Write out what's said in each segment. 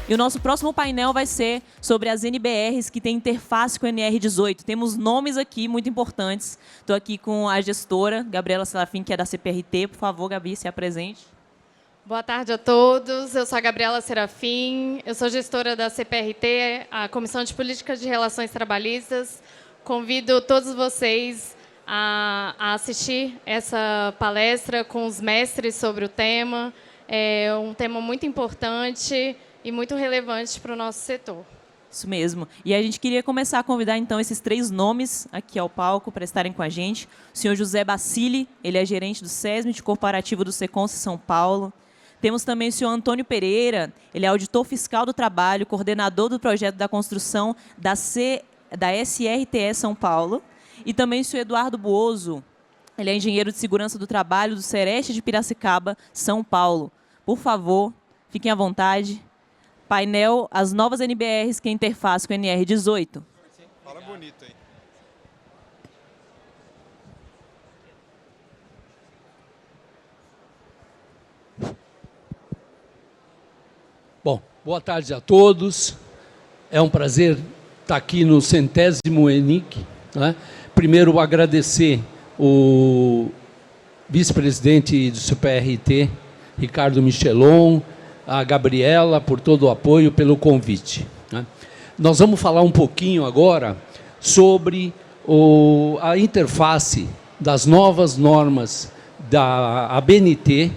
E o nosso próximo painel vai ser sobre as NBRs que têm interface com o NR18. Temos nomes aqui muito importantes. Estou aqui com a gestora, Gabriela Serafim, que é da CPRT. Por favor, Gabi, se apresente. Boa tarde a todos. Eu sou a Gabriela Serafim. Eu sou gestora da CPRT, a Comissão de Políticas de Relações Trabalhistas. Convido todos vocês a assistir essa palestra com os mestres sobre o tema. É um tema muito importante e muito relevante para o nosso setor. Isso mesmo. E a gente queria começar a convidar, então, esses 3 nomes aqui ao palco para estarem com a gente. O senhor José Bacilli, ele é gerente do SESMIT Corporativo do Seconce São Paulo. Temos também o senhor Antônio Pereira, ele é auditor fiscal do trabalho, coordenador do projeto da construção da SRTE São Paulo. E também o senhor Eduardo Buoso, ele é engenheiro de segurança do trabalho do Sereste de Piracicaba, São Paulo. Por favor, fiquem à vontade. Painel, as novas NBRs que é interface com o NR18. Fala bonito aí. Bom, boa tarde a todos. É um prazer estar aqui no 100º ENIC, né? Primeiro, agradecer o vice-presidente do CPRT, Ricardo Michelon, a Gabriela, por todo o apoio, pelo convite, né? Nós vamos falar um pouquinho agora sobre a interface das novas normas da ABNT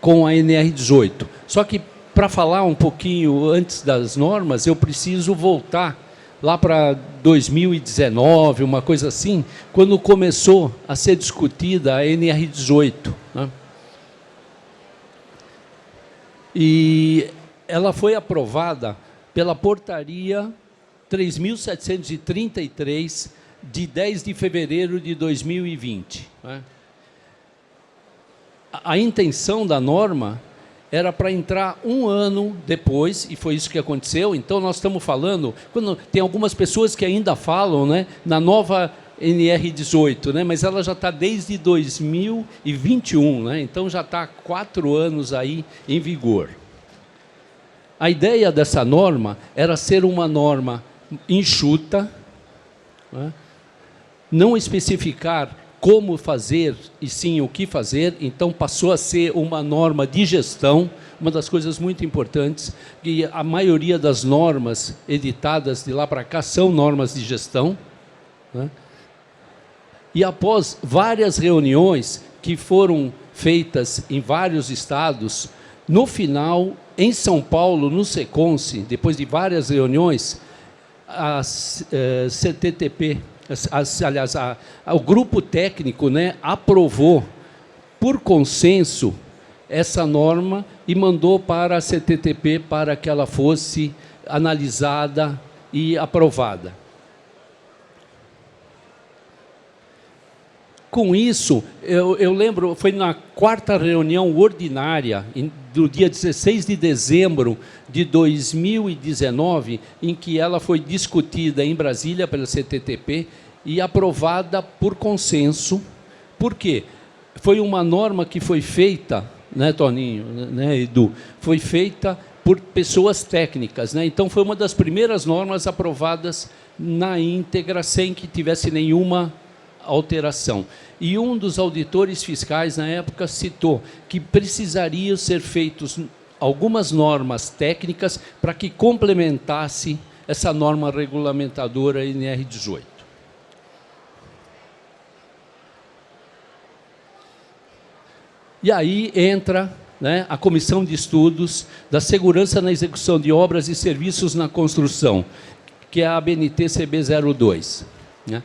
com a NR18. Só que, para falar um pouquinho antes das normas, eu preciso voltar lá para 2019, uma coisa assim, quando começou a ser discutida a NR18, né? E ela foi aprovada pela portaria 3.733, de 10 de fevereiro de 2020, né? A intenção da norma era para entrar um ano depois, e foi isso que aconteceu. Então, nós estamos falando, quando tem algumas pessoas que ainda falam, né, na nova NR18, né, mas ela já está desde 2021, né, então já está há 4 anos aí em vigor. A ideia dessa norma era ser uma norma enxuta, né, não especificar como fazer e sim o que fazer, então passou a ser uma norma de gestão, uma das coisas muito importantes, que a maioria das normas editadas de lá para cá são normas de gestão, né? E após várias reuniões que foram feitas em vários estados, no final, em São Paulo, no Seconce, depois de várias reuniões, a CTTP, aliás, o grupo técnico, né, aprovou por consenso essa norma e mandou para a CTTP para que ela fosse analisada e aprovada. Com isso, eu lembro, foi na 4ª reunião ordinária, do dia 16 de dezembro de 2019, em que ela foi discutida em Brasília pela CTTP e aprovada por consenso. Por quê? Foi uma norma que foi feita, né, Toninho, né, Edu? Foi feita por pessoas técnicas, né? Então, foi uma das primeiras normas aprovadas na íntegra, sem que tivesse nenhuma alteração. E um dos auditores fiscais, na época, citou que precisariam ser feitas algumas normas técnicas para que complementasse essa norma regulamentadora NR18. E aí entra, né, a Comissão de Estudos da Segurança na Execução de Obras e Serviços na Construção, que é a ABNT CB02, né?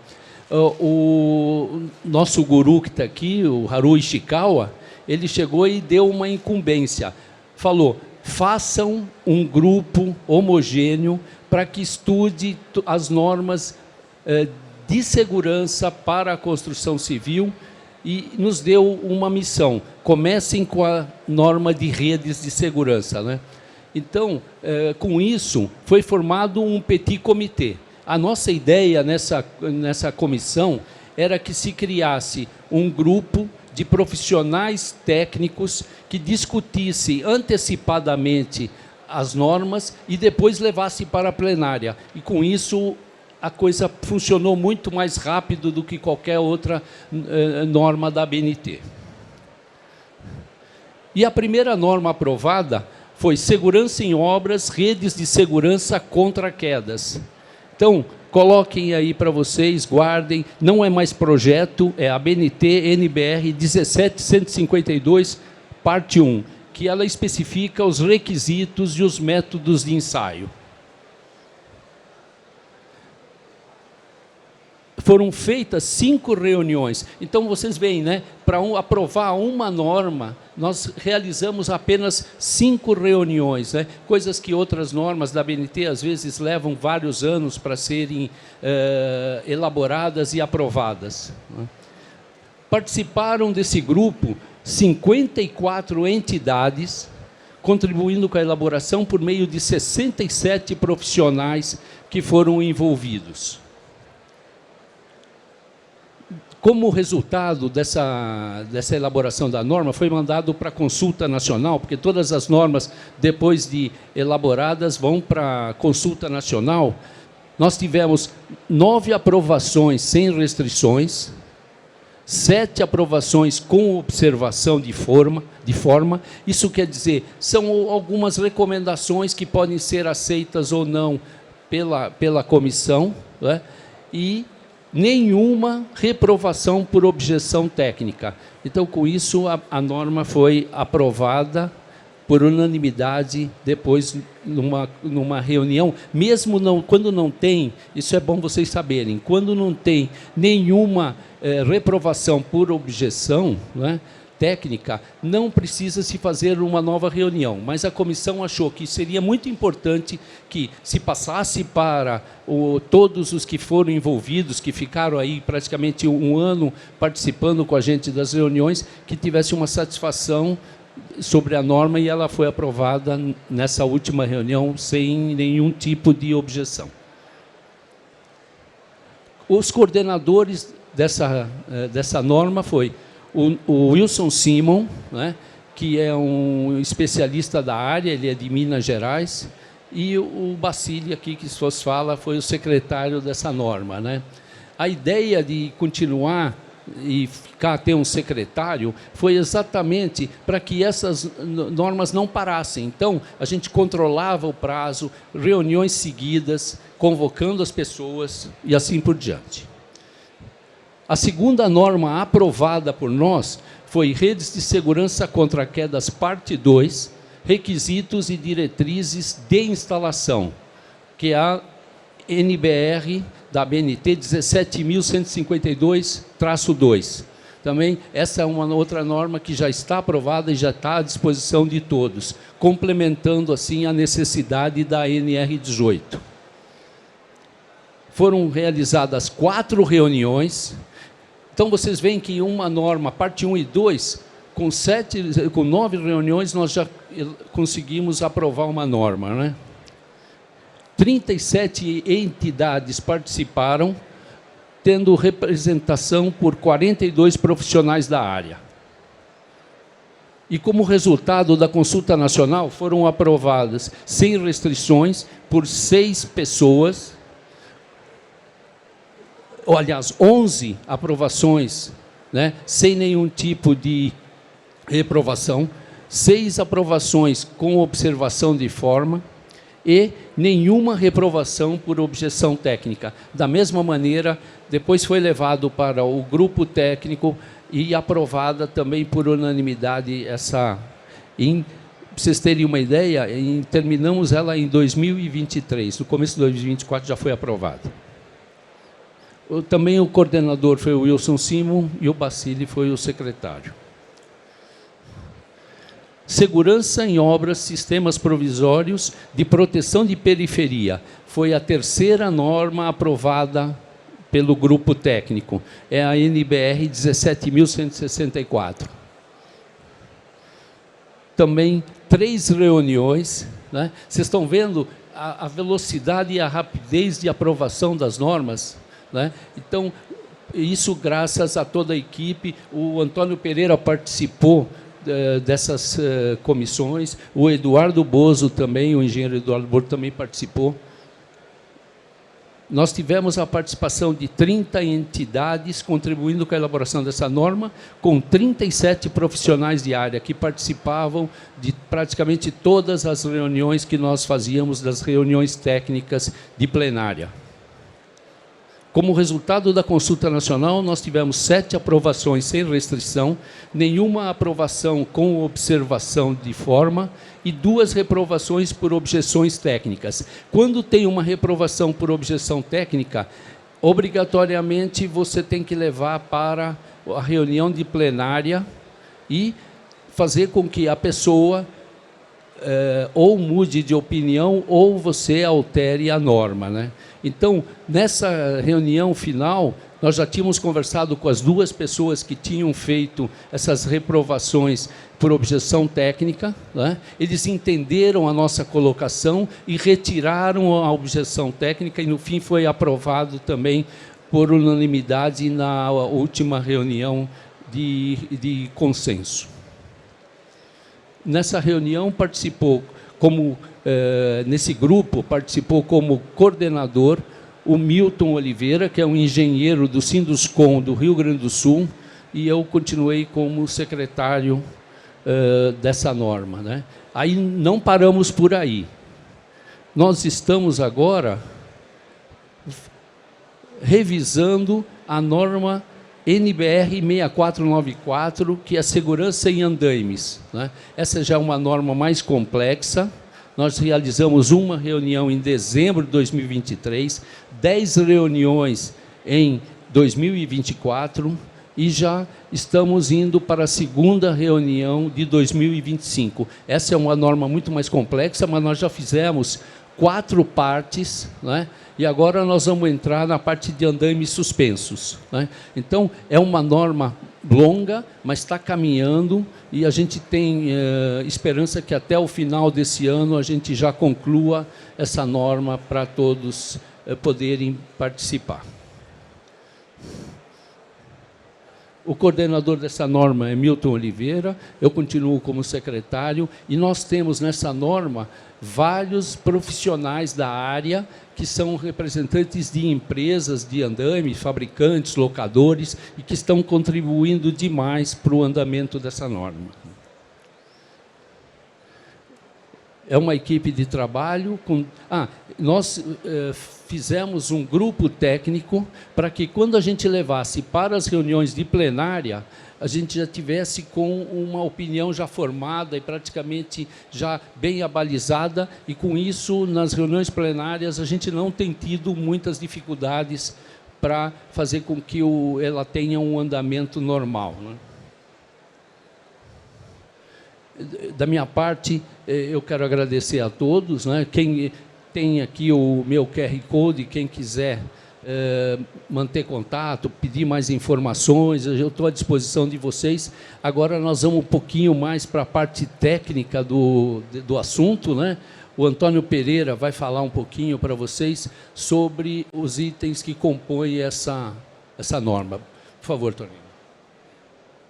O nosso guru que está aqui, o Haru Ishikawa, ele chegou e deu uma incumbência. Falou, façam um grupo homogêneo para que estude as normas de segurança para a construção civil e nos deu uma missão. Comecem com a norma de redes de segurança, né? Então, com isso, foi formado um petit comité. A nossa ideia nessa comissão era que se criasse um grupo de profissionais técnicos que discutisse antecipadamente as normas e depois levasse para a plenária. E, com isso, a coisa funcionou muito mais rápido do que qualquer outra norma da ABNT. E a primeira norma aprovada foi segurança em obras, redes de segurança contra quedas. Então, coloquem aí para vocês, guardem, não é mais projeto, é a ABNT NBR 17152, parte 1, que ela especifica os requisitos e os métodos de ensaio. Foram feitas 5 reuniões. Então, vocês veem, né? Para aprovar uma norma, nós realizamos apenas 5 reuniões, né? Coisas que outras normas da ABNT, às vezes, levam vários anos para serem elaboradas e aprovadas. Participaram desse grupo 54 entidades, contribuindo com a elaboração por meio de 67 profissionais que foram envolvidos. Como resultado dessa elaboração da norma, foi mandado para a consulta nacional, porque todas as normas, depois de elaboradas, vão para a consulta nacional. Nós tivemos 9 aprovações sem restrições, 7 aprovações com observação de forma. Isso quer dizer, são algumas recomendações que podem ser aceitas ou não pela comissão, né? E nenhuma reprovação por objeção técnica. Então, com isso, a norma foi aprovada por unanimidade depois numa reunião, mesmo quando não tem, isso é bom vocês saberem, quando não tem nenhuma reprovação por objeção, né, técnica, não precisa se fazer uma nova reunião, mas a comissão achou que seria muito importante que se passasse para todos os que foram envolvidos, que ficaram aí praticamente um ano participando com a gente das reuniões, que tivesse uma satisfação sobre a norma, e ela foi aprovada nessa última reunião sem nenhum tipo de objeção. Os coordenadores dessa norma foi o Wilson Simon, né, que é um especialista da área, ele é de Minas Gerais, e o Bacili, aqui que se fala, foi o secretário dessa norma, né. A ideia de continuar e ter um secretário foi exatamente para que essas normas não parassem. Então, a gente controlava o prazo, reuniões seguidas, convocando as pessoas e assim por diante. A segunda norma aprovada por nós foi Redes de Segurança contra Quedas, parte 2, requisitos e diretrizes de instalação, que é a NBR da ABNT 17.152-2. Também essa é uma outra norma que já está aprovada e já está à disposição de todos, complementando assim a necessidade da NR18. Foram realizadas 4 reuniões. Então, vocês veem que uma norma, parte 1 e 2, com 9 reuniões, nós já conseguimos aprovar uma norma, né? 37 entidades participaram, tendo representação por 42 profissionais da área. E, como resultado da consulta nacional, foram aprovadas, sem restrições, por 6 pessoas, ou, aliás, 11 aprovações, né, sem nenhum tipo de reprovação, 6 aprovações com observação de forma e nenhuma reprovação por objeção técnica. Da mesma maneira, depois foi levado para o grupo técnico e aprovada também por unanimidade essa. Para vocês terem uma ideia, terminamos ela em 2023, no começo de 2024 já foi aprovada. Também o coordenador foi o Wilson Simon e o Bacili foi o secretário. Segurança em obras, sistemas provisórios de proteção de periferia. Foi a terceira norma aprovada pelo grupo técnico. É a NBR 17.164. Também 3 reuniões, né? Vocês estão vendo a velocidade e a rapidez de aprovação das normas, né? Então, isso graças a toda a equipe. O Antônio Pereira participou dessas comissões. O Eduardo Bozo também, o engenheiro Eduardo Bozo também participou. Nós tivemos a participação de 30 entidades contribuindo com a elaboração dessa norma, com 37 profissionais de área que participavam de praticamente todas as reuniões que nós fazíamos, das reuniões técnicas de plenária. Como resultado da consulta nacional, nós tivemos 7 aprovações sem restrição, nenhuma aprovação com observação de forma e 2 reprovações por objeções técnicas. Quando tem uma reprovação por objeção técnica, obrigatoriamente você tem que levar para a reunião de plenária e fazer com que a pessoa ou mude de opinião ou você altere a norma, né? Então, nessa reunião final, nós já tínhamos conversado com as 2 pessoas que tinham feito essas reprovações por objeção técnica, né? Eles entenderam a nossa colocação e retiraram a objeção técnica e, no fim, foi aprovado também por unanimidade na última reunião de consenso. Nessa reunião participou nesse grupo participou como coordenador o Milton Oliveira, que é um engenheiro do Sinduscom do Rio Grande do Sul, e eu continuei como secretário dessa norma, né? Aí não paramos por aí. Nós estamos agora revisando a norma NBR 6494, que é a segurança em andaimes, né? Essa já é uma norma mais complexa. Nós realizamos uma reunião em dezembro de 2023, 10 reuniões em 2024 e já estamos indo para a segunda reunião de 2025. Essa é uma norma muito mais complexa, mas nós já fizemos 4 partes, né? E agora nós vamos entrar na parte de andaimes suspensos, né? Então, é uma norma longa, mas está caminhando e a gente tem esperança que até o final desse ano a gente já conclua essa norma para todos poderem participar. O coordenador dessa norma é Milton Oliveira, eu continuo como secretário, e nós temos nessa norma vários profissionais da área que são representantes de empresas de andaime, fabricantes, locadores, e que estão contribuindo demais para o andamento dessa norma. É uma equipe de trabalho com... nós fizemos um grupo técnico para que, quando a gente levasse para as reuniões de plenária, a gente já tivesse com uma opinião já formada e praticamente já bem abalizada, e com isso, nas reuniões plenárias, a gente não tem tido muitas dificuldades para fazer com que ela tenha um andamento normal, né? Da minha parte, eu quero agradecer a todos, né? Quem tem aqui o meu QR Code, quem quiser manter contato, pedir mais informações, eu estou à disposição de vocês. Agora nós vamos um pouquinho mais para a parte técnica do assunto, né? O Antônio Pereira vai falar um pouquinho para vocês sobre os itens que compõem essa norma. Por favor, Toninho.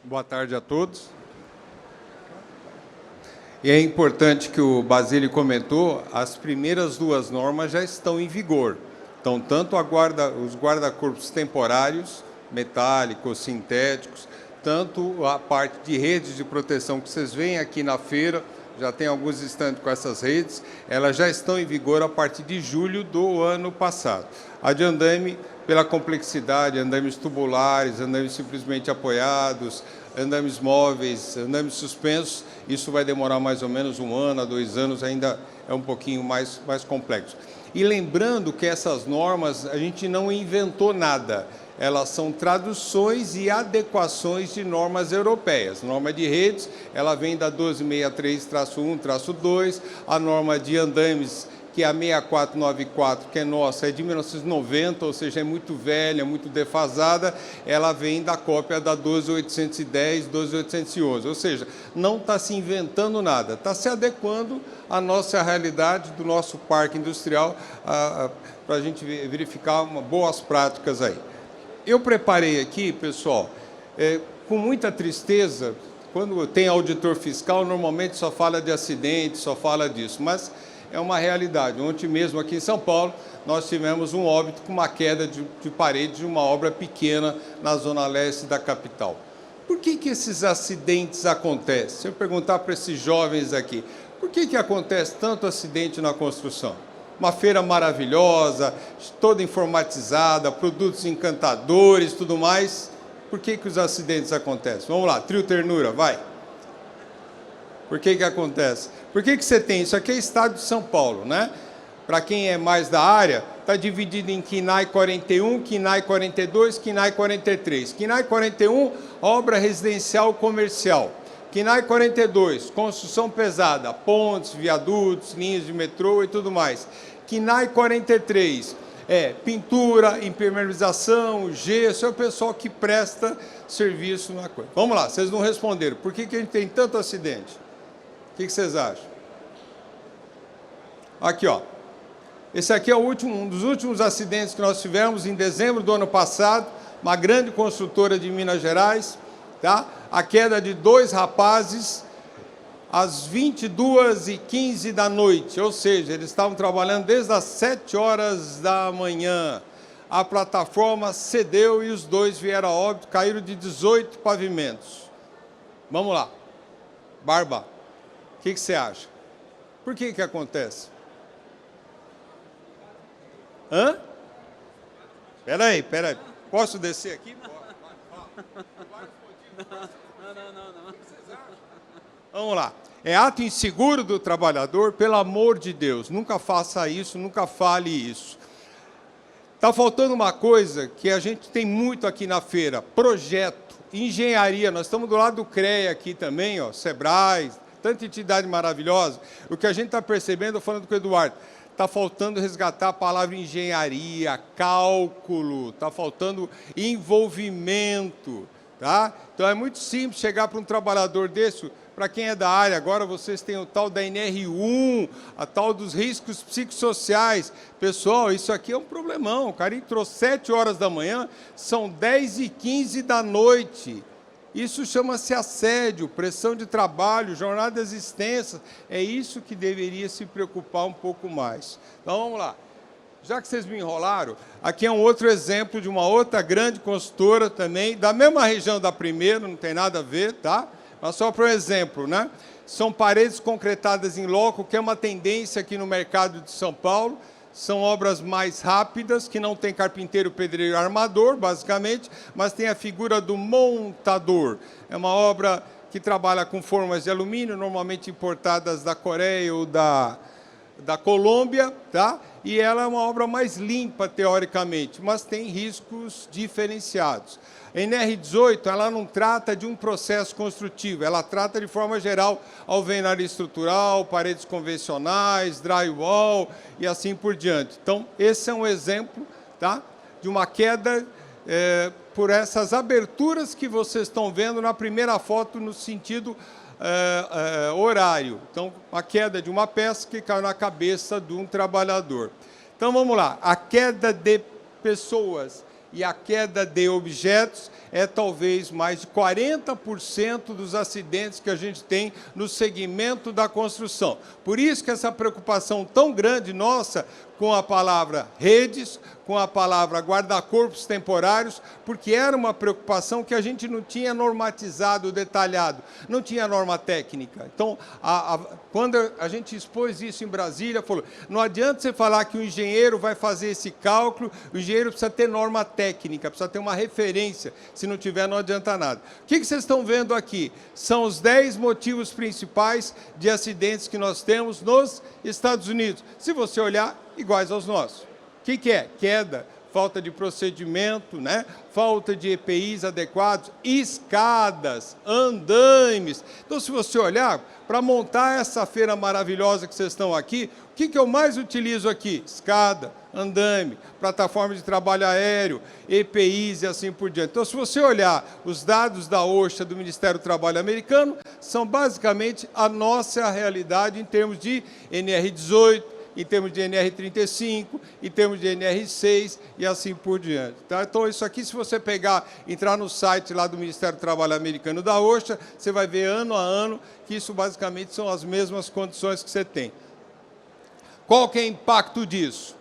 Boa tarde a todos. E é importante que o Basílio comentou, as primeiras 2 normas já estão em vigor. Então, tanto os guarda-corpos temporários, metálicos, sintéticos, tanto a parte de redes de proteção que vocês veem aqui na feira, já tem alguns estandes com essas redes, elas já estão em vigor a partir de julho do ano passado. A de andaime, pela complexidade, andaimes tubulares, andaimes simplesmente apoiados, andaimes móveis, andaimes suspensos, isso vai demorar mais ou menos 1 ano a 2 anos, ainda é um pouquinho mais complexo. E lembrando que essas normas, a gente não inventou nada, elas são traduções e adequações de normas europeias. A norma de redes, ela vem da 1263-1-2, a norma de andaimes, que é a 6494, que é nossa, é de 1990, ou seja, é muito velha, muito defasada, ela vem da cópia da 12810, 12811, ou seja, não está se inventando nada, está se adequando à nossa realidade do nosso parque industrial, para a gente verificar boas práticas aí. Eu preparei aqui, pessoal, com muita tristeza, quando tem auditor fiscal, normalmente só fala de acidente, só fala disso, mas é uma realidade. Ontem mesmo aqui em São Paulo, nós tivemos um óbito com uma queda de parede de uma obra pequena na zona leste da capital. Por que esses acidentes acontecem? Se eu perguntar para esses jovens aqui, por que acontece tanto acidente na construção? Uma feira maravilhosa, toda informatizada, produtos encantadores, tudo mais. Por que os acidentes acontecem? Vamos lá, trio ternura, vai. Por que acontece? Por que você tem? Isso aqui é estado de São Paulo, né? Para quem é mais da área, está dividido em KINAI 41, KINAI 42, KINAI 43. KINAI 41, obra residencial comercial. KINAI 42, construção pesada, pontes, viadutos, linhas de metrô e tudo mais. KINAI 43, pintura, impermeabilização, gesso, é o pessoal que presta serviço na coisa. Vamos lá, vocês não responderam. Por que a gente tem tanto acidente? O que vocês acham? Aqui, ó. Esse aqui é um dos últimos acidentes que nós tivemos em dezembro do ano passado, uma grande construtora de Minas Gerais, tá? A queda de 2 rapazes às 22h15 da noite, ou seja, eles estavam trabalhando desde as 7 horas da manhã. A plataforma cedeu e os 2 vieram a óbito, caíram de 18 pavimentos. Vamos lá. Barba, o que você acha? Por que acontece? Hã? Espera aí. Posso descer aqui? Não. Vamos lá. É ato inseguro do trabalhador, pelo amor de Deus. Nunca faça isso, nunca fale isso. Está faltando uma coisa que a gente tem muito aqui na feira: projeto, engenharia. Nós estamos do lado do CREA aqui também, ó, Sebrae, tanta entidade maravilhosa. O que a gente está percebendo, falando com o Eduardo, está faltando resgatar a palavra engenharia, cálculo, está faltando envolvimento, tá? Então é muito simples chegar para um trabalhador desse. Para quem é da área, agora vocês têm o tal da NR1, a tal dos riscos psicossociais. Pessoal, isso aqui é um problemão. O cara entrou 7 horas da manhã, são 10h15 da noite. Isso chama-se assédio, pressão de trabalho, jornadas extensas. É isso que deveria se preocupar um pouco mais. Então, vamos lá. Já que vocês me enrolaram, aqui é um outro exemplo de uma outra grande consultora também, da mesma região da primeira, não tem nada a ver, tá? Mas só para um exemplo, né? São paredes concretadas em loco, que é uma tendência aqui no mercado de São Paulo. São obras mais rápidas, que não tem carpinteiro, pedreiro e armador, basicamente, mas tem a figura do montador. É uma obra que trabalha com formas de alumínio, normalmente importadas da Coreia ou da Colômbia, tá? E ela é uma obra mais limpa, teoricamente, mas tem riscos diferenciados. A NR18, ela não trata de um processo construtivo, ela trata de forma geral alvenaria estrutural, paredes convencionais, drywall e assim por diante. Então, esse é um exemplo, tá, de uma queda por essas aberturas que vocês estão vendo na primeira foto no sentido horário. Então, a queda de uma peça que caiu na cabeça de um trabalhador. Então, vamos lá. A queda de pessoas e a queda de objetos é talvez mais de 40% dos acidentes que a gente tem no segmento da construção. Por isso que essa preocupação tão grande nossa com a palavra redes, com a palavra guarda-corpos temporários, porque era uma preocupação que a gente não tinha normatizado, detalhado, não tinha norma técnica. Então, quando a gente expôs isso em Brasília, falou, não adianta você falar que o engenheiro vai fazer esse cálculo, o engenheiro precisa ter norma técnica, precisa ter uma referência, se não tiver, não adianta nada. O que vocês estão vendo aqui? São os 10 motivos principais de acidentes que nós temos nos Estados Unidos. Se você olhar, iguais aos nossos. O que é? Queda, falta de procedimento, né? Falta de EPIs adequados, escadas, andaimes. Então, se você olhar, para montar essa feira maravilhosa que vocês estão aqui, o que eu mais utilizo aqui? Escada, andaime, plataforma de trabalho aéreo, EPIs e assim por diante. Então, se você olhar os dados da OSHA, do Ministério do Trabalho americano, são basicamente a nossa realidade em termos de NR18, em termos de NR35, em termos de NR6 e assim por diante. Tá? Então, isso aqui, se você entrar no site lá do Ministério do Trabalho americano da OSHA, você vai ver ano a ano que isso basicamente são as mesmas condições que você tem. Qual que é o impacto disso?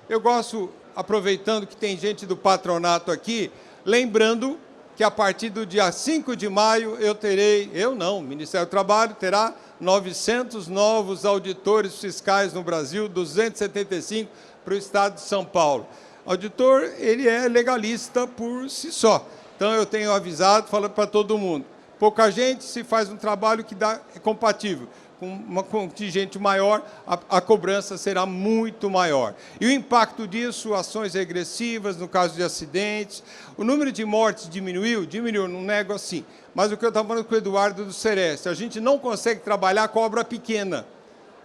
Eu gosto, aproveitando que tem gente do patronato aqui, lembrando que a partir do dia 5 de maio o Ministério do Trabalho terá 900 novos auditores fiscais no Brasil, 275 para o Estado de São Paulo. Auditor, ele é legalista por si só. Então, eu tenho avisado, falando para todo mundo, pouca gente se faz um trabalho que é compatível. Com uma contingente maior, a cobrança será muito maior. E o impacto disso, ações regressivas, no caso de acidentes, o número de mortes diminuiu, não nego assim. Mas o que eu estava falando com o Eduardo do Sereste, a gente não consegue trabalhar com obra pequena.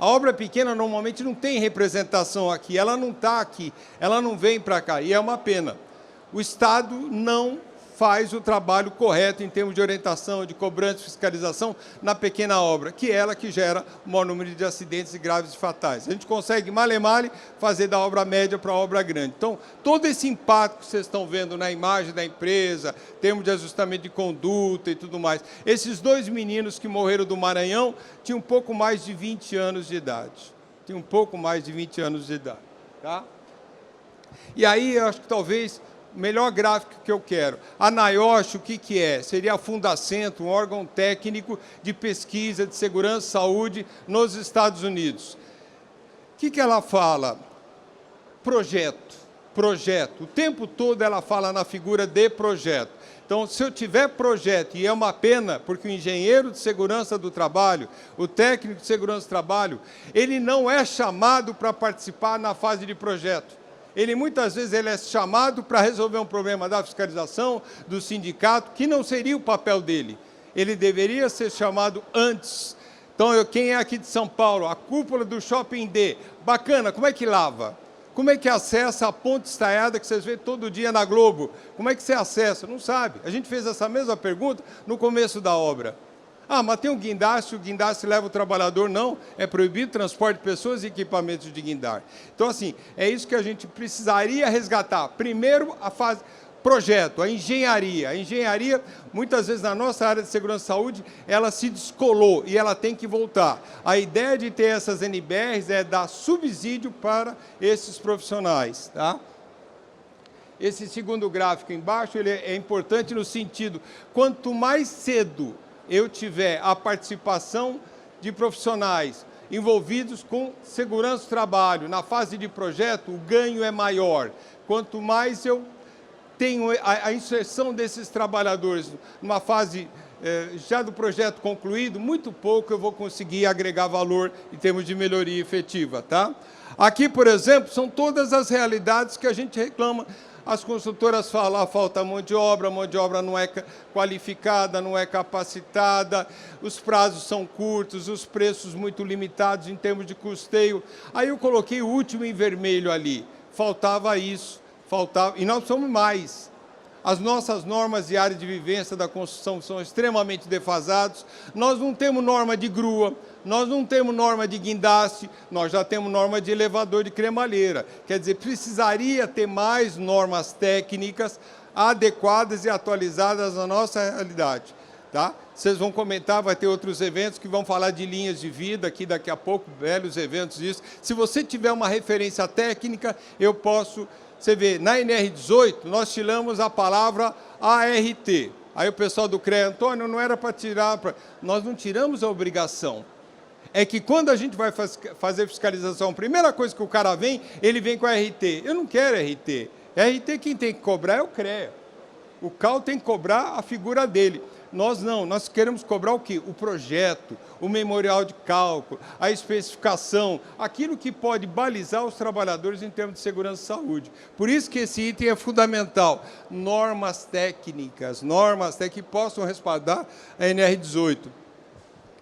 A obra pequena, normalmente, não tem representação aqui, ela não está aqui, ela não vem para cá, e é uma pena. O Estado não faz o trabalho correto em termos de orientação, de cobrança, de fiscalização na pequena obra, que é ela que gera o maior número de acidentes graves e fatais. A gente consegue, male fazer da obra média para a obra grande. Então, todo esse impacto que vocês estão vendo na imagem da empresa, termos de ajustamento de conduta e tudo mais, esses 2 meninos que morreram do Maranhão tinham um pouco mais de 20 anos de idade. Tinham um pouco mais de 20 anos de idade. Tá? E aí, eu acho que talvez o melhor gráfico que eu quero. A NIOSH, o que é? Seria a Fundacentro, um órgão técnico de pesquisa de segurança e saúde nos Estados Unidos. O que ela fala? Projeto. O tempo todo ela fala na figura de projeto. Então, se eu tiver projeto, e é uma pena, porque o engenheiro de segurança do trabalho, o técnico de segurança do trabalho, ele não é chamado para participar na fase de projeto. Muitas vezes, ele é chamado para resolver um problema da fiscalização, do sindicato, que não seria o papel dele. Ele deveria ser chamado antes. Então, quem é aqui de São Paulo? A cúpula do Shopping D. Bacana, como é que lava? Como é que acessa a ponte estaiada que vocês vêem todo dia na Globo? Como é que você acessa? Não sabe. A gente fez essa mesma pergunta no começo da obra. Ah, mas tem o guindaste leva o trabalhador? Não, é proibido o transporte de pessoas e equipamentos de guindar. Então, assim, é isso que a gente precisaria resgatar. Primeiro, a fase projeto, a engenharia. A engenharia, muitas vezes, na nossa área de segurança e saúde, ela se descolou e ela tem que voltar. A ideia de ter essas NBRs é dar subsídio para esses profissionais. Tá? Esse segundo gráfico embaixo ele é importante no sentido, quanto mais cedo eu tiver a participação de profissionais envolvidos com segurança do trabalho, na fase de projeto, o ganho é maior. Quanto mais eu tenho a inserção desses trabalhadores numa fase já do projeto concluído, muito pouco eu vou conseguir agregar valor em termos de melhoria efetiva. Tá? Aqui, por exemplo, são todas as realidades que a gente reclama. As consultoras falam, falta mão de obra não é qualificada, não é capacitada, os prazos são curtos, os preços muito limitados em termos de custeio. Aí eu coloquei o último em vermelho ali, faltava isso, e nós somos mais. As nossas normas de área de vivência da construção são extremamente defasadas, nós não temos norma de grua, nós não temos norma de guindaste, nós já temos norma de elevador de cremalheira. Quer dizer, precisaria ter mais normas técnicas adequadas e atualizadas na nossa realidade. Tá? Vocês vão comentar, vai ter outros eventos que vão falar de linhas de vida, aqui daqui a pouco, belos eventos disso. Se você tiver uma referência técnica, eu posso... Você vê, na NR18, nós tiramos a palavra ART. Aí o pessoal do CREA, Antônio, não era para tirar... Nós não tiramos a obrigação. É que quando a gente vai fazer fiscalização, a primeira coisa que o cara vem, ele vem com a RT. Eu não quero RT. RT quem tem que cobrar é o CREA. O CAL tem que cobrar a figura dele. Nós não, nós queremos cobrar o quê? O projeto, o memorial de cálculo, a especificação, aquilo que pode balizar os trabalhadores em termos de segurança e saúde. Por isso que esse item é fundamental. Normas técnicas que possam respaldar a NR18.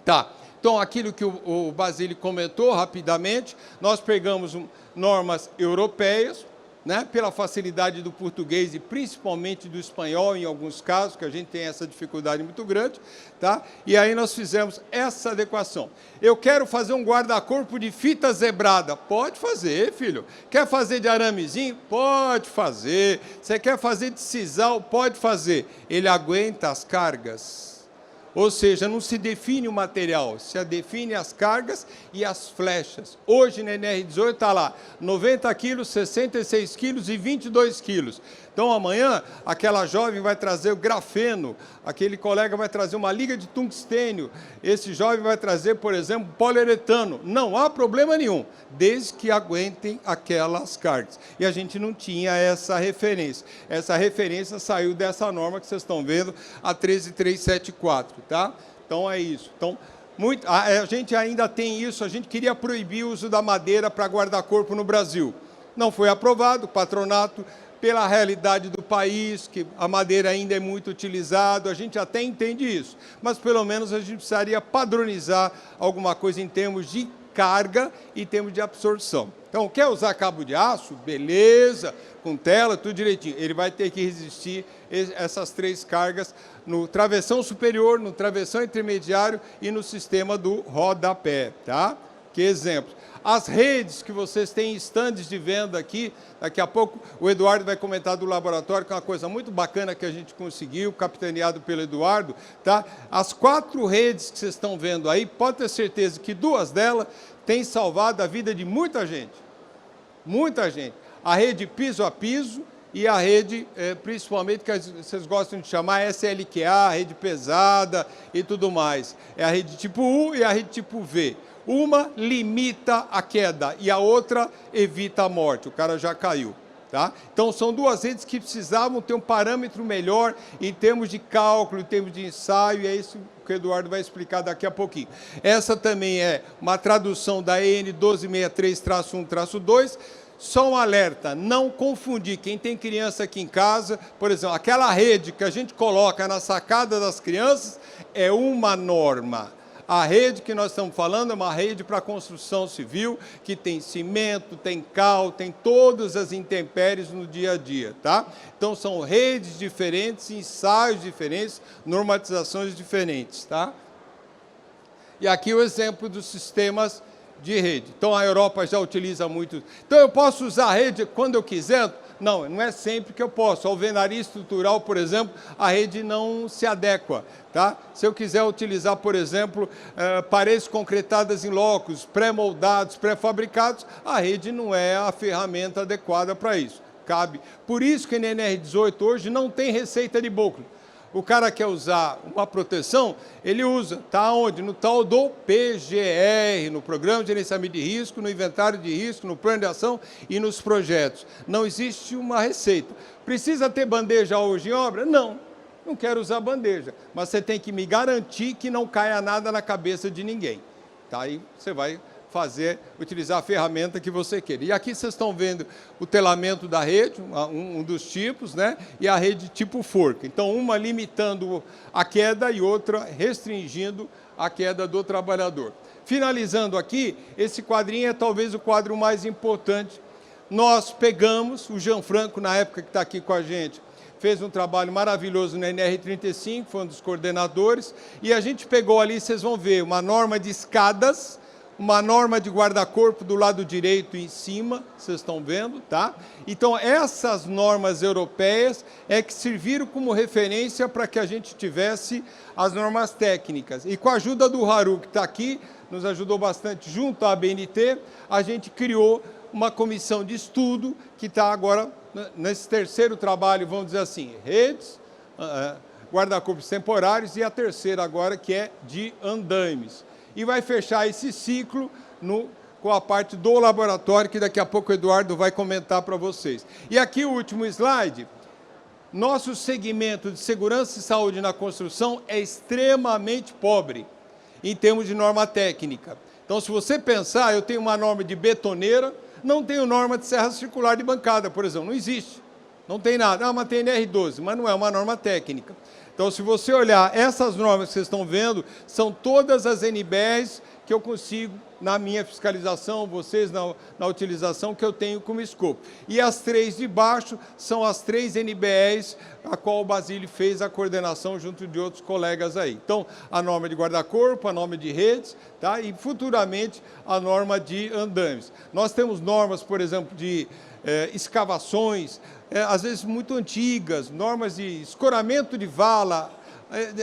Tá. Então, aquilo que o Basílio comentou rapidamente, nós pegamos normas europeias, né, pela facilidade do português e principalmente do espanhol, em alguns casos, que a gente tem essa dificuldade muito grande, tá? E aí nós fizemos essa adequação. Eu quero fazer um guarda-corpo de fita zebrada. Pode fazer, filho. Quer fazer de aramezinho? Pode fazer. Você quer fazer de sisal? Pode fazer. Ele aguenta as cargas. Ou seja, não se define o material, se define as cargas e as flechas. Hoje, na NR18, está lá 90 quilos, 66 quilos e 22 quilos. Então, amanhã, aquela jovem vai trazer o grafeno, aquele colega vai trazer uma liga de tungstênio, esse jovem vai trazer, por exemplo, poliuretano. Não há problema nenhum, desde que aguentem aquelas cargas. E a gente não tinha essa referência. Essa referência saiu dessa norma que vocês estão vendo, a 13374, tá? Então, é isso. Então, a gente ainda tem isso, a gente queria proibir o uso da madeira para guarda-corpo no Brasil. Não foi aprovado, o patronato, pela realidade do país, que a madeira ainda é muito utilizada, a gente até entende isso, mas pelo menos a gente precisaria padronizar alguma coisa em termos de carga e em termos de absorção. Então, quer usar cabo de aço? Beleza, com tela, tudo direitinho. Ele vai ter que resistir essas 3 cargas no travessão superior, no travessão intermediário e no sistema do rodapé, tá? Que exemplo. As redes que vocês têm estandes de venda aqui, daqui a pouco o Eduardo vai comentar do laboratório, que é uma coisa muito bacana que a gente conseguiu, capitaneado pelo Eduardo, tá? As 4 redes que vocês estão vendo aí, pode ter certeza que 2 delas têm salvado a vida de muita gente. Muita gente. A rede piso a piso e a rede, principalmente, que vocês gostam de chamar SLQA, a rede pesada e tudo mais. É a rede tipo U e a rede tipo V. Uma limita a queda e a outra evita a morte. O cara já caiu, tá? Então, são 2 redes que precisavam ter um parâmetro melhor em termos de cálculo, em termos de ensaio, e é isso que o Eduardo vai explicar daqui a pouquinho. Essa também é uma tradução da EN 1263-1-2. Só um alerta, não confundir. Quem tem criança aqui em casa, por exemplo, aquela rede que a gente coloca na sacada das crianças é uma norma. A rede que nós estamos falando é uma rede para construção civil, que tem cimento, tem cal, tem todas as intempéries no dia a dia, tá? Então, são redes diferentes, ensaios diferentes, normatizações diferentes, tá? E aqui o exemplo dos sistemas de rede. Então, a Europa já utiliza muito. Então, eu posso usar a rede quando eu quiser? Não, não é sempre que eu posso. A alvenaria estrutural, por exemplo, a rede não se adequa, tá? Se eu quiser utilizar, por exemplo, paredes concretadas em locos, pré-moldados, pré-fabricados, a rede não é a ferramenta adequada para isso. Cabe. Por isso que na NR18 hoje não tem receita de bucle. O cara quer usar uma proteção, ele usa. Está onde? No tal do PGR, no Programa de Gerenciamento de Risco, no Inventário de Risco, no Plano de Ação e nos projetos. Não existe uma receita. Precisa ter bandeja hoje em obra? Não, não quero usar bandeja. Mas você tem que me garantir que não caia nada na cabeça de ninguém. Tá? Aí você vai utilizar a ferramenta que você quer. E aqui vocês estão vendo o telamento da rede, um dos tipos, né? E a rede tipo forca. Então, uma limitando a queda e outra restringindo a queda do trabalhador. Finalizando aqui, esse quadrinho é talvez o quadro mais importante. Nós pegamos, o Jean Franco, na época que está aqui com a gente, fez um trabalho maravilhoso na NR35, foi um dos coordenadores, e a gente pegou ali, vocês vão ver, uma norma de escadas, uma norma de guarda-corpo do lado direito em cima, vocês estão vendo, tá? Então, essas normas europeias é que serviram como referência para que a gente tivesse as normas técnicas. E com a ajuda do Haru, que está aqui, nos ajudou bastante junto à ABNT, a gente criou uma comissão de estudo que está agora, nesse terceiro trabalho, vamos dizer assim, redes, guarda-corpos temporários, e a terceira agora, que é de andaimes. E vai fechar esse ciclo com a parte do laboratório, que daqui a pouco o Eduardo vai comentar para vocês. E aqui o último slide. Nosso segmento de segurança e saúde na construção é extremamente pobre em termos de norma técnica. Então, se você pensar, eu tenho uma norma de betoneira, não tenho norma de serra circular de bancada, por exemplo, não existe. Não tem nada. Ah, mas tem NR12, mas não é uma norma técnica. Então, se você olhar, essas normas que vocês estão vendo, são todas as NBRs que eu consigo, na minha fiscalização, vocês na utilização que eu tenho como escopo. E as 3 de baixo são as 3 NBRs, a qual o Basílio fez a coordenação junto de outros colegas aí. Então, a norma de guarda-corpo, a norma de redes, tá? E futuramente a norma de andames. Nós temos normas, por exemplo, de escavações, às vezes muito antigas, normas de escoramento de vala,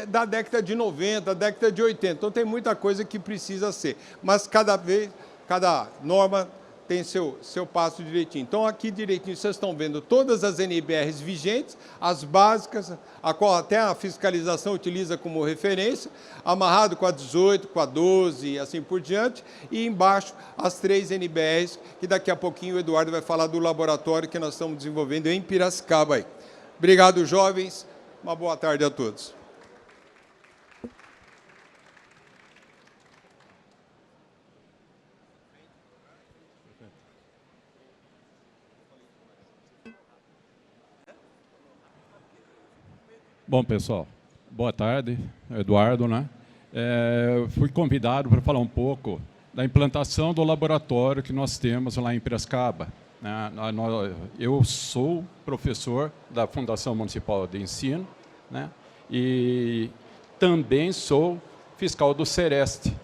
da década de 90, da década de 80. Então, tem muita coisa que precisa ser. Mas, cada norma tem seu passo direitinho. Então, aqui direitinho, vocês estão vendo todas as NBRs vigentes, as básicas, a qual até a fiscalização utiliza como referência, amarrado com a 18, com a 12 e assim por diante, e embaixo as 3 NBRs, que daqui a pouquinho o Eduardo vai falar do laboratório que nós estamos desenvolvendo em Piracicaba. Aí. Obrigado, jovens. Uma boa tarde a todos. Bom, pessoal, boa tarde, Eduardo, né? Fui convidado para falar um pouco da implantação do laboratório que nós temos lá em Piracicaba. Né? Eu sou professor da Fundação Municipal de Ensino, né? E também sou fiscal do Sereste.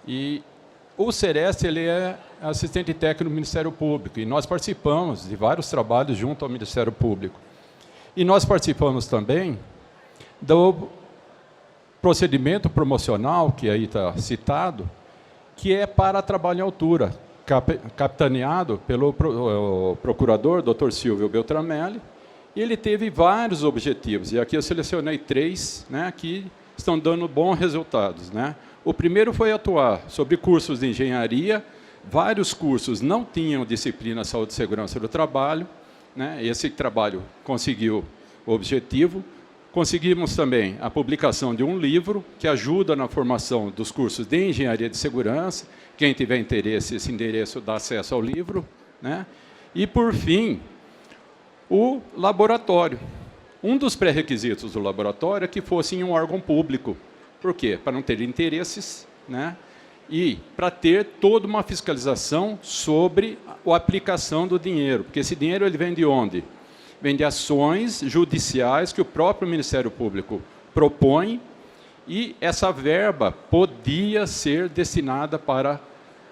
E o Sereste ele é assistente técnico do Ministério Público, e nós participamos de vários trabalhos junto ao Ministério Público. E nós participamos também do procedimento promocional, que aí está citado, que é para trabalho em altura, capitaneado pelo procurador, Dr. Silvio Beltramelli, e ele teve vários objetivos, e aqui eu selecionei 3, né, que estão dando bons resultados. Né? O primeiro foi atuar sobre cursos de engenharia, vários cursos não tinham disciplina saúde e segurança do trabalho, né? Esse trabalho conseguiu o objetivo. Conseguimos também a publicação de um livro que ajuda na formação dos cursos de engenharia de segurança. Quem tiver interesse, esse endereço dá acesso ao livro. Né? E, por fim, o laboratório. Um dos pré-requisitos do laboratório é que fosse em um órgão público. Por quê? Para não ter interesses, né? E para ter toda uma fiscalização sobre a aplicação do dinheiro. Porque esse dinheiro ele vem de onde? Vem de ações judiciais que o próprio Ministério Público propõe, e essa verba podia ser destinada para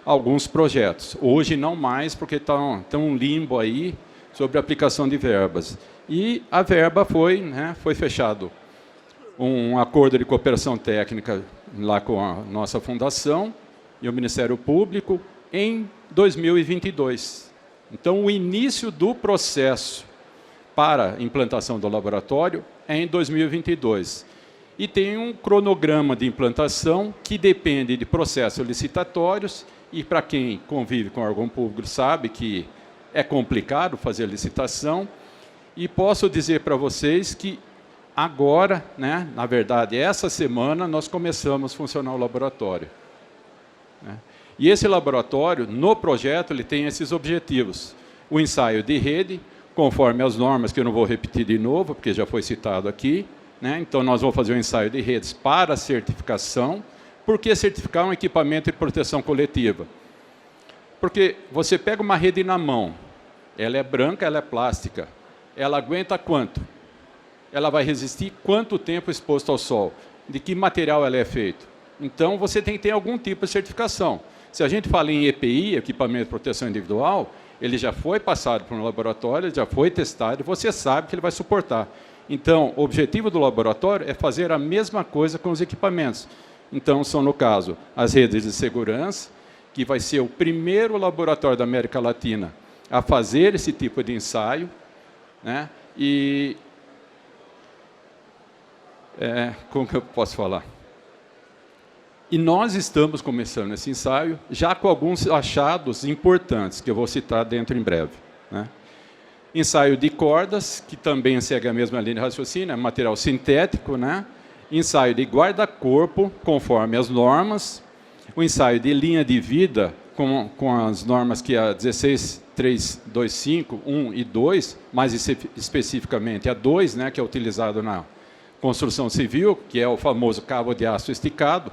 alguns projetos. Hoje não mais, porque está um limbo aí sobre a aplicação de verbas. E a verba foi fechado um acordo de cooperação técnica lá com a nossa fundação e o Ministério Público em 2022. Então, o início do processo para a implantação do laboratório é em 2022. E tem um cronograma de implantação que depende de processos licitatórios, e para quem convive com o órgão público sabe que é complicado fazer licitação, e posso dizer para vocês que agora, né, na verdade, essa semana, nós começamos a funcionar o laboratório. Né? E esse laboratório, no projeto, ele tem esses objetivos. O ensaio de rede, conforme as normas, que eu não vou repetir de novo, porque já foi citado aqui. Né? Então, nós vamos fazer um ensaio de redes para certificação. Por que certificar um equipamento de proteção coletiva? Porque você pega uma rede na mão, ela é branca, ela é plástica, ela aguenta quanto? Ela vai resistir quanto tempo exposto ao sol? De que material ela é feita? Então, você tem que ter algum tipo de certificação. Se a gente fala em EPI, equipamento de proteção individual, ele já foi passado por um laboratório, já foi testado, e você sabe que ele vai suportar. Então, o objetivo do laboratório é fazer a mesma coisa com os equipamentos. Então, são, no caso, as redes de segurança, que vai ser o primeiro laboratório da América Latina a fazer esse tipo de ensaio. Né? E como que eu posso falar? E nós estamos começando esse ensaio já com alguns achados importantes, que eu vou citar dentro em breve. Né? Ensaio de cordas, que também segue a mesma linha de raciocínio, é material sintético. Né? Ensaio de guarda-corpo, conforme as normas. O ensaio de linha de vida, com as normas que a 325, 1 e 2, mais especificamente a 2, né, que é utilizado na construção civil, que é o famoso cabo de aço esticado.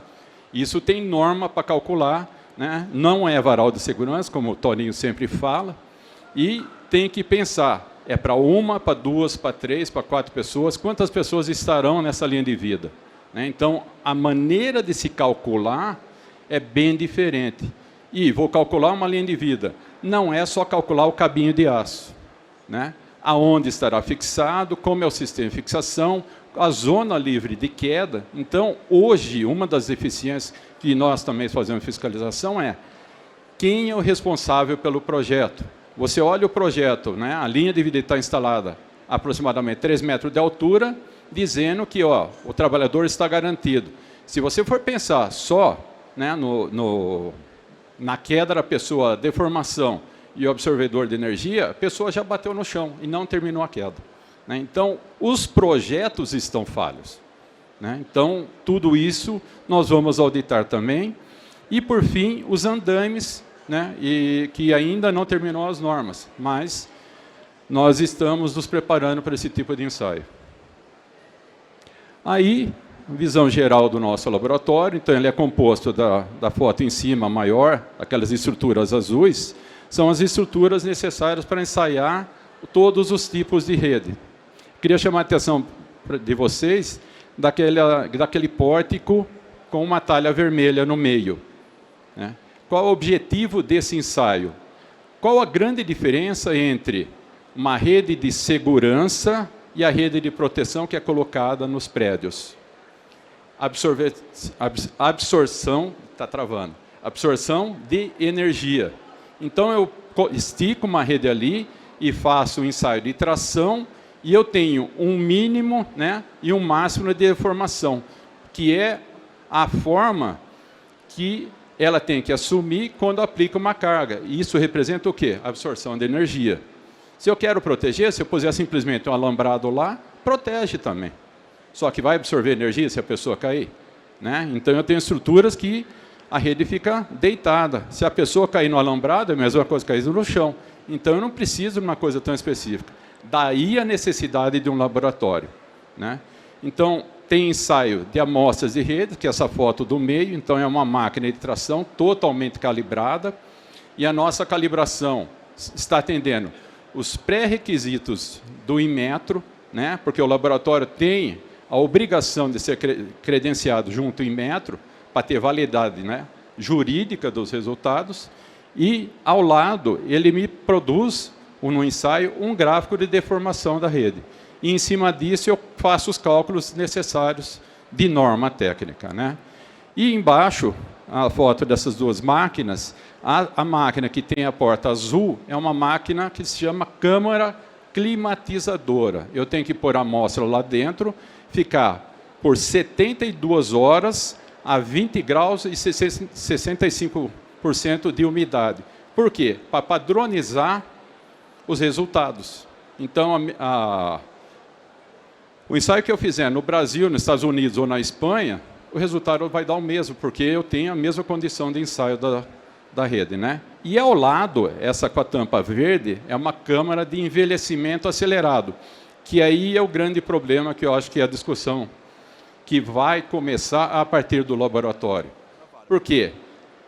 Isso tem norma para calcular, né? Não é varal de segurança, como o Toninho sempre fala, e tem que pensar, é para 1, para 2, para 3, para 4 pessoas, quantas pessoas estarão nessa linha de vida, né? Então, a maneira de se calcular é bem diferente. E vou calcular uma linha de vida, não é só calcular o cabinho de aço, né? Aonde estará fixado, como é o sistema de fixação, a zona livre de queda. Então, hoje, uma das deficiências que nós também fazemos fiscalização é quem é o responsável pelo projeto. Você olha o projeto, né, a linha de vida está instalada a aproximadamente 3 metros de altura, dizendo que o trabalhador está garantido. Se você for pensar só, né, na queda da pessoa, deformação e o absorvedor de energia, a pessoa já bateu no chão e não terminou a queda, né? Então, os projetos estão falhos, né? Então, tudo isso nós vamos auditar também. E, por fim, os andaimes, né, e que ainda não terminou as normas, mas nós estamos nos preparando para esse tipo de ensaio. Aí, visão geral do nosso laboratório. Então, ele é composto da foto em cima maior, aquelas estruturas azuis, são as estruturas necessárias para ensaiar todos os tipos de rede. Queria chamar a atenção de vocês daquele pórtico com uma talha vermelha no meio, né? Qual o objetivo desse ensaio? Qual a grande diferença entre uma rede de segurança e a rede de proteção que é colocada nos prédios? Absorção, está travando, absorção de energia. Então, eu estico uma rede ali e faço um ensaio de tração e eu tenho um mínimo, né, e um máximo de deformação, que é a forma que ela tem que assumir quando aplica uma carga. E isso representa o quê? Absorção de energia. Se eu quero proteger, se eu puser simplesmente um alambrado lá, protege também. Só que vai absorver energia se a pessoa cair, né? Então, eu tenho estruturas que a rede fica deitada. Se a pessoa cair no alambrado, é a mesma coisa que cair no chão. Então, eu não preciso de uma coisa tão específica. Daí a necessidade de um laboratório, né? Então, tem ensaio de amostras de rede, que é essa foto do meio. Então, é uma máquina de tração totalmente calibrada. E a nossa calibração está atendendo os pré-requisitos do Inmetro, né? Porque o laboratório tem a obrigação de ser credenciado junto ao Inmetro para ter validade, né, jurídica dos resultados. E, ao lado, ele me produz, no ensaio, um gráfico de deformação da rede. E, em cima disso, eu faço os cálculos necessários de norma técnica, né? E, embaixo, a foto dessas duas máquinas, a máquina que tem a porta azul é uma máquina que se chama câmara climatizadora. Eu tenho que pôr a amostra lá dentro, ficar por 72 horas a 20 graus e 65% de umidade. Por quê? Para padronizar os resultados. Então, o ensaio que eu fizer no Brasil, nos Estados Unidos ou na Espanha, o resultado vai dar o mesmo, porque eu tenho a mesma condição de ensaio da rede, né? E ao lado, essa com a tampa verde, é uma câmara de envelhecimento acelerado, que aí é o grande problema que eu acho que é a discussão que vai começar a partir do laboratório. Por quê?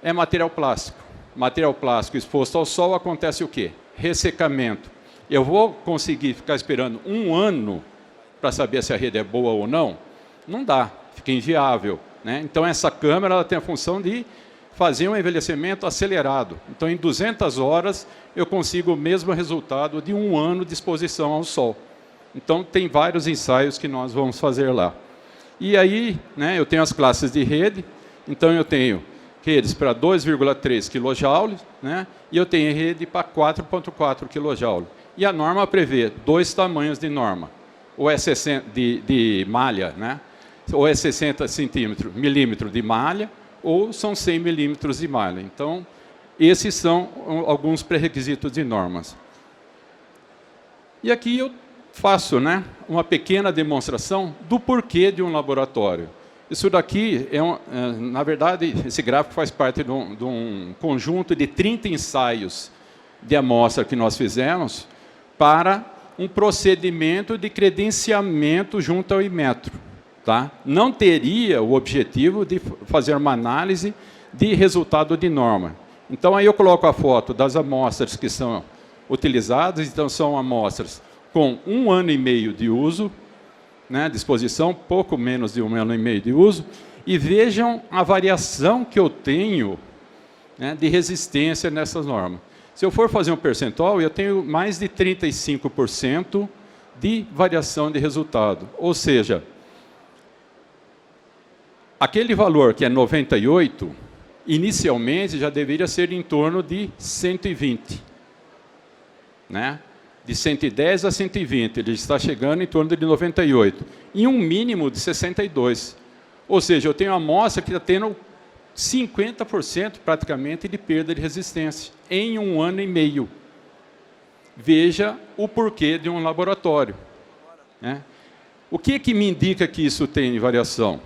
É material plástico. Material plástico exposto ao sol, acontece o quê? Ressecamento. Eu vou conseguir ficar esperando um ano para saber se a rede é boa ou não? Não dá, fica inviável, né? Então, essa câmera ela tem a função de fazer um envelhecimento acelerado. Então, em 200 horas, eu consigo o mesmo resultado de um ano de exposição ao sol. Então, tem vários ensaios que nós vamos fazer lá. E aí, né, eu tenho as classes de rede. Então, eu tenho redes para 2,3 kJ, né, e eu tenho rede para 4,4 kJ. E a norma prevê 2 tamanhos de norma. Ou é 60 de malha, né, ou é 60 milímetros de malha, ou são 100 milímetros de malha. Então, esses são alguns pré-requisitos de normas. E aqui eu faço, né, uma pequena demonstração do porquê de um laboratório. Isso daqui, na verdade, esse gráfico faz parte de um conjunto de 30 ensaios de amostra que nós fizemos para um procedimento de credenciamento junto ao Inmetro. Tá? Não teria o objetivo de fazer uma análise de resultado de norma. Então, aí eu coloco a foto das amostras que são utilizadas. Então, são amostras com 1 ano e meio de uso, né, de exposição, pouco menos de 1 ano e meio de uso, e vejam a variação que eu tenho, né, de resistência nessas normas. Se eu for fazer um percentual, eu tenho mais de 35% de variação de resultado. Ou seja, aquele valor que é 98, inicialmente já deveria ser em torno de 120. Né? De 110 a 120, ele está chegando em torno de 98. E um mínimo de 62. Ou seja, eu tenho uma amostra que está tendo 50% praticamente de perda de resistência em 1 ano e meio. Veja o porquê de um laboratório. Né? O que me indica que isso tem variação?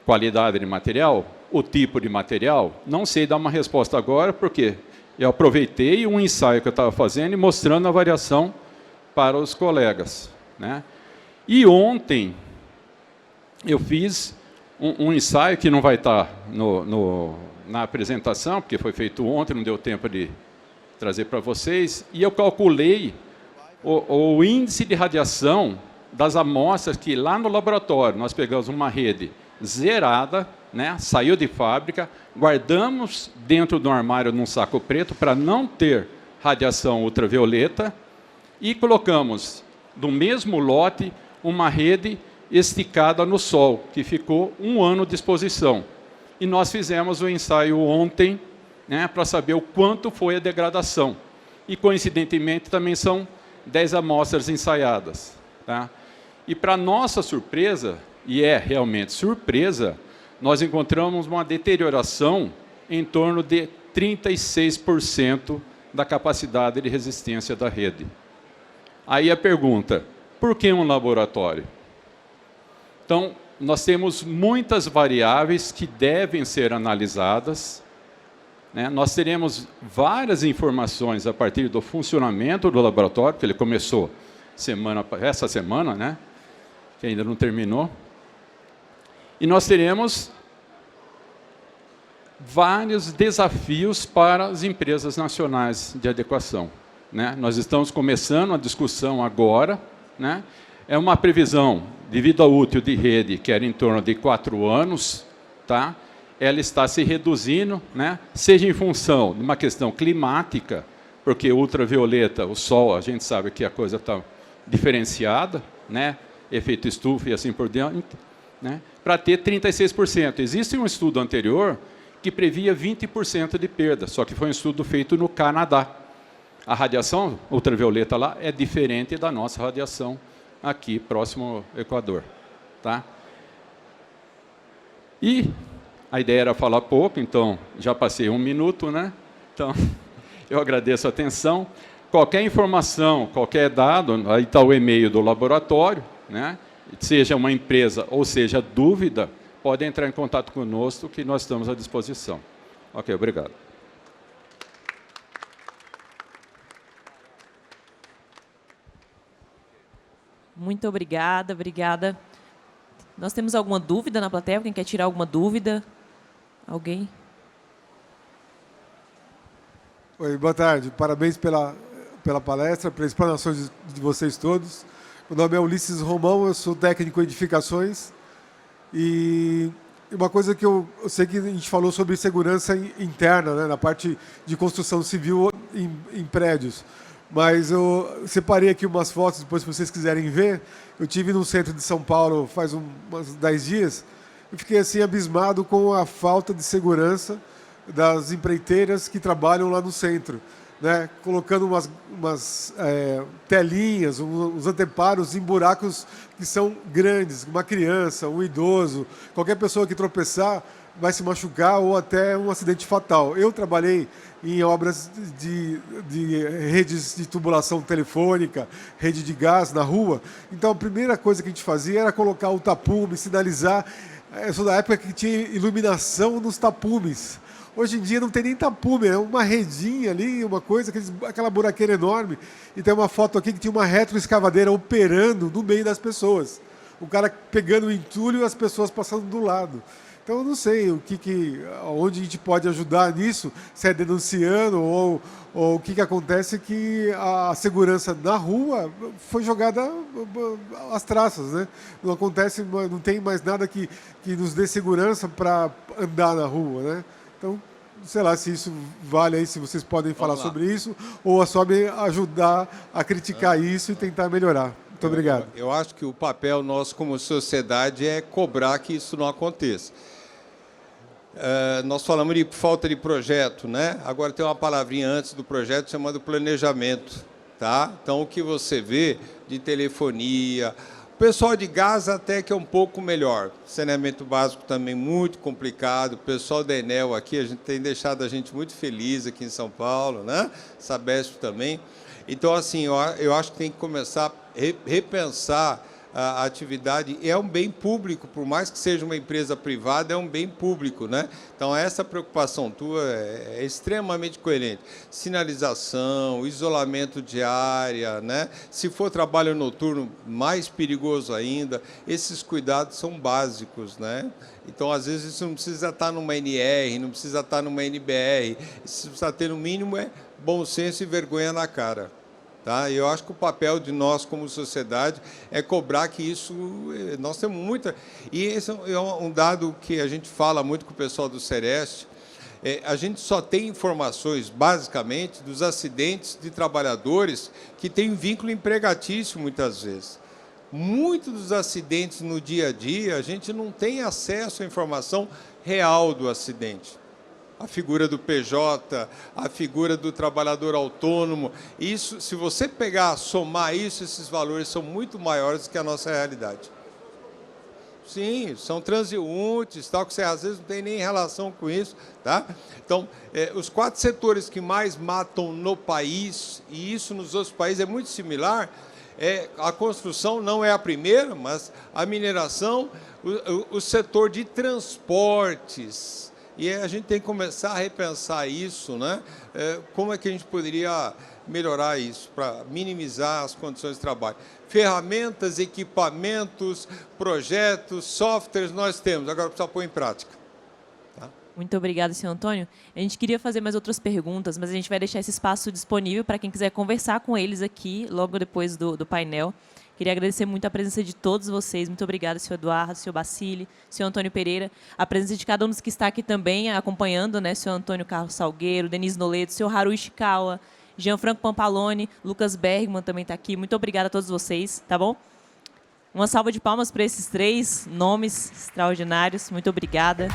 Qualidade de material? O tipo de material? Não sei dar uma resposta agora, porque eu aproveitei um ensaio que eu estava fazendo e mostrando a variação para os colegas. Né? E ontem eu fiz um ensaio que não vai estar na apresentação, porque foi feito ontem, não deu tempo de trazer para vocês, e eu calculei o índice de radiação das amostras que lá no laboratório nós pegamos uma rede zerada, né, saiu de fábrica, guardamos dentro do armário num saco preto para não ter radiação ultravioleta e colocamos do mesmo lote uma rede esticada no sol, que ficou 1 ano de exposição. E nós fizemos o ensaio ontem, né, para saber o quanto foi a degradação. E, coincidentemente, também são 10 amostras ensaiadas. Tá? E, para nossa surpresa, e é realmente surpresa, nós encontramos uma deterioração em torno de 36% da capacidade de resistência da rede. Aí a pergunta, por que um laboratório? Então, nós temos muitas variáveis que devem ser analisadas. Né? Nós teremos várias informações a partir do funcionamento do laboratório, que ele começou essa semana, né? Que ainda não terminou. E nós teremos vários desafios para as empresas nacionais de adequação. Né? Nós estamos começando a discussão agora. Né? É uma previsão de vida útil de rede, que era em torno de 4 anos, tá? Ela está se reduzindo, né? Seja em função de uma questão climática, porque ultravioleta, o sol, a gente sabe que a coisa está diferenciada, né? Efeito estufa e assim por diante, né? Para ter 36%. Existe um estudo anterior que previa 20% de perda, só que foi um estudo feito no Canadá. A radiação ultravioleta lá é diferente da nossa radiação aqui, próximo ao Equador. Tá? E a ideia era falar pouco, então já passei 1 minuto, né? Então, eu agradeço a atenção. Qualquer informação, qualquer dado, aí está o e-mail do laboratório, né? Seja uma empresa ou seja dúvida, pode entrar em contato conosco, que nós estamos à disposição. Ok, obrigado. Muito obrigada, obrigada. Nós temos alguma dúvida na plateia? Quem quer tirar alguma dúvida? Alguém? Oi, boa tarde. Parabéns pela palestra, pelas explanações de vocês todos. Meu nome é Ulisses Romão, eu sou técnico em edificações. E uma coisa que eu sei que a gente falou sobre segurança interna, né, na parte de construção civil em prédios. Mas eu separei aqui umas fotos, depois se vocês quiserem ver. Eu estive no centro de São Paulo faz uns 10 dias e fiquei assim abismado com a falta de segurança das empreiteiras que trabalham lá no centro, né? Colocando umas telinhas, uns anteparos em buracos que são grandes. Uma criança, um idoso, qualquer pessoa que tropeçar vai se machucar ou até um acidente fatal. Eu trabalhei em obras de redes de tubulação telefônica, rede de gás na rua. Então, a primeira coisa que a gente fazia era colocar o tapume, sinalizar. Eu sou da época que tinha iluminação nos tapumes. Hoje em dia não tem nem tapume, é uma redinha ali, uma coisa, aquela buraqueira enorme. E tem uma foto aqui que tinha uma retroescavadeira operando no meio das pessoas. O cara pegando o entulho e as pessoas passando do lado. Então eu não sei onde a gente pode ajudar nisso, se é denunciando ou o que acontece que a segurança na rua foi jogada às traças, né? Não acontece, não tem mais nada que nos dê segurança para andar na rua, né? Então, sei lá se isso vale aí, se vocês podem falar sobre isso, ou só me ajudar a criticar isso e tentar melhorar. Muito obrigado. Eu acho que o papel nosso como sociedade é cobrar que isso não aconteça. Nós falamos de falta de projeto, né? Agora tem uma palavrinha antes do projeto chamada planejamento, tá? Então, o que você vê de telefonia, o pessoal de gás até que é um pouco melhor, saneamento básico também muito complicado, o pessoal da Enel aqui, a gente tem deixado a gente muito feliz aqui em São Paulo, né? Sabesp também. Então, assim, eu acho que tem que começar a repensar a atividade. É um bem público, por mais que seja uma empresa privada, é um bem público, né? Então, essa preocupação tua é extremamente coerente. Sinalização, isolamento de área, né? Se for trabalho noturno, mais perigoso ainda. Esses cuidados são básicos, né? Então, às vezes, isso não precisa estar numa NR, não precisa estar numa NBR. Isso precisa ter, no mínimo, bom senso e vergonha na cara. Tá? Eu acho que o papel de nós, como sociedade, é cobrar que isso... Nós temos muita... E esse é um dado que a gente fala muito com o pessoal do Sereste. A gente só tem informações, basicamente, dos acidentes de trabalhadores que têm vínculo empregatício, muitas vezes. Muitos dos acidentes no dia a dia, a gente não tem acesso à informação real do acidente. A figura do PJ, a figura do trabalhador autônomo. Isso, se você pegar, somar isso, esses valores são muito maiores do que a nossa realidade. Sim, são transeuntes, tal, que você às vezes não tem nem relação com isso. Tá? Então, os 4 setores que mais matam no país, e isso nos outros países é muito similar, a construção não é a primeira, mas a mineração, o setor de transportes. E a gente tem que começar a repensar isso, né? Como é que a gente poderia melhorar isso para minimizar as condições de trabalho? Ferramentas, equipamentos, projetos, softwares nós temos, agora precisa pôr em prática. Tá? Muito obrigada, senhor Antônio. A gente queria fazer mais outras perguntas, mas a gente vai deixar esse espaço disponível para quem quiser conversar com eles aqui, logo depois do painel. Queria agradecer muito a presença de todos vocês. Muito obrigada, senhor Eduardo, senhor Bacili, senhor Antônio Pereira. A presença de cada um dos que está aqui também acompanhando, né? Senhor Antônio Carlos Salgueiro, Denise Noleto, senhor Haru Ishikawa, Gianfranco Pampalone, Lucas Bergman também está aqui. Muito obrigada a todos vocês, tá bom? Uma salva de palmas para esses 3 nomes extraordinários. Muito obrigada.